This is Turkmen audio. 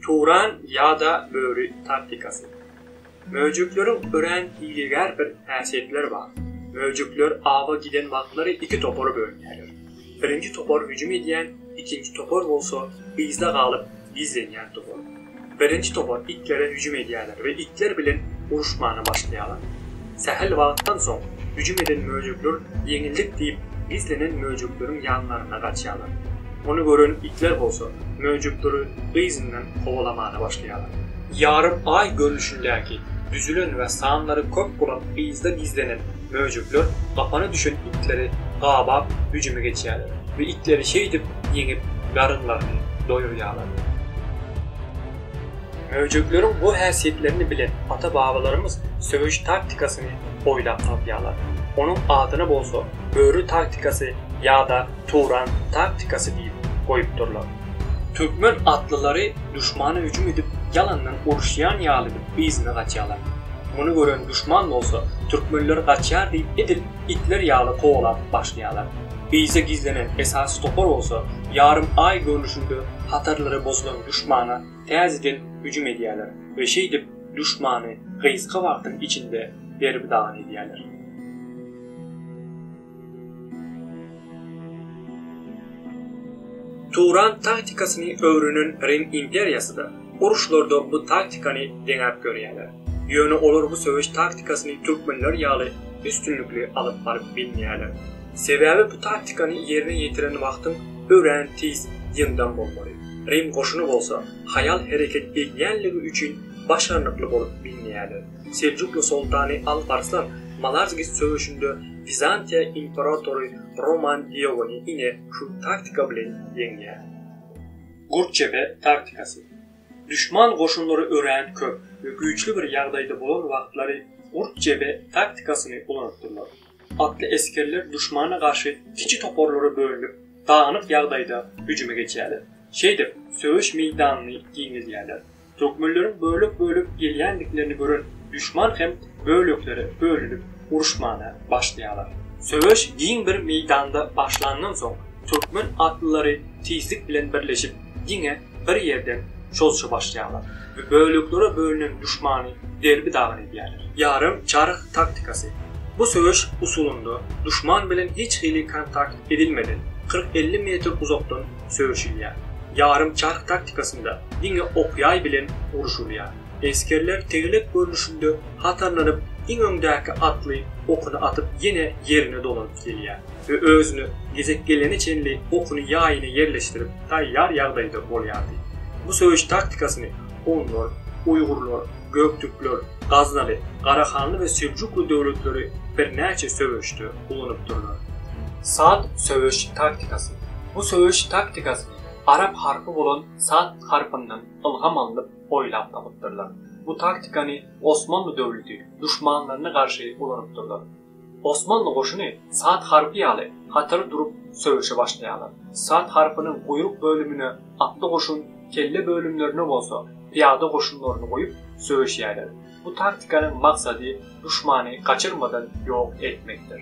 Turan ya da böğrü taktikası. Mövcüklerin ören hilegar bir häsiýetleri var. Mövcükler ava giden wagtlary iki topora bölünýärler. Birinci topor hücum edýän, ikinci topor bolsa bizde galyp bizlenýän topor. Birinci topor itlere hücum edýärler we itler bilen uruşmana başlaýarlar. Sähel wagtdan soň hücum eden mövcükler ýeňildik diýip bizlenen mövcüklerin ýanlaryna gaçýarlar. Onu gören itler bolsa mövcükleri gyzynyň kowalamana başlaýarlar. Yarım ay görünüşündäki düzülen we sanlary köp bolan bizde bizlenen mövcükler gapana düşen itleri gabap hücuma geçýärler we itleri şeýdip ýeňip garynlaryny doýurýarlar. Mövcüklerin bu häsiýetlerini bilen ata-babalarymız söwüş taktikasyny oýlap tapýarlar. Onun adyny bolsa böğrü taktikası ya da Turan taktikası diýip goýupdurlar. Türkmen atlylary düşmana hücum edip yalandan uruşýan ýaly bizine gaçýarlar. Bunu gören düşman bolsa türkmenler gaçýar diýip edip itler ýaly kowalap başlaýarlar. Bize gizlenen esasy topor bolsa yarım ay görünüşünde hatarlary bozulan düşmana täzeden hücum edýärler we şeýdip düşmany gyzga wagtyň içinde berip dagan edýärler. Turan taktikasını öwrünen Rim imperiýasy uruşlarda bu taktikany deňäp görýärler. Ýöne olar bu söwüş taktikasını türkmenler ýaly üstünlükli alyp baryp bilmeýärler. Sebäbi bu taktikany ýerine ýetiren wagtyň öwren tiz ýyndan bolmaly. Rim goşuny bolsa hayal hereket edýänligi üçin başarnykly bolup bilmeýärler. Selçuklu sultany Alparslan Malazgirt söwüşünde Bizantiya imperatory Roman Diogoni ine şu taktika bilen ýeňýär. Gurtçebe taktikası. Düşman goşunlary ören köp ve güýçli bir ýagdaýda bolan wagtlary Gurtçebe taktikasını ulanypdyrlar. Atly eskerler düşmana garşy kiçik toporlara bölünip dağınık ýagdaýda hüjuma geçýärler. Şeýdip söwüş meýdanyny giňelýärler. Türkmenlerin bölük gelýänliklerini gören düşman hem bölüklere bölünüp uruşmana başlaýarlar. Söwüş giň bir meýdanda başlandan soň Türkmen atlylary tizlik bilen birleşip giňe bir ýerden şolşa başlaýarlar we bölüklere bölünen düşmany derbi dagan edýärler. Yarım çarık taktikası. Bu söwüş usulunda düşman bilen hiç hili kontakt edilmeden 40-50 metr uzakdan söwüşilýär. Yarım çarık taktikasında giňe okýay bilen uruşulýar. Eskerler tegelik görünüşünde hatarlanıp iň öňdäki atly okuny atyp ýene ýerine dolanyp gelýär we özüni gezek geleni çenli okuny ýaýyna ýerleşdirip taýýar ýagdaýda bolýardy. Bu söwüş taktikasını Hunlar, Uýgurlar, Göktürkler, Gaznaly, Garahanly we Selçuklu döwletleri bir näçe söwüşde ulanypdyrlar. Saat söwüş taktikası. Bu söwüş taktikasını Arap harpy bolan saat harpyndan ilham alyp oýlap tapypdyrlar. Bu taktikany Osmanlı döwleti düşmanlaryna garşy ulanypdyrlar. Osmanlı goşuny saat harpy ýaly hatary durup söwüşe başlaýarlar. Saat harpynyň guýruk bölümine atly goşun kelle bölümlerine bolsa piyada goşunlaryny goýup söwüşýärler. Bu taktikaның maksadi düşmanı kaçırmadan yok etmektir.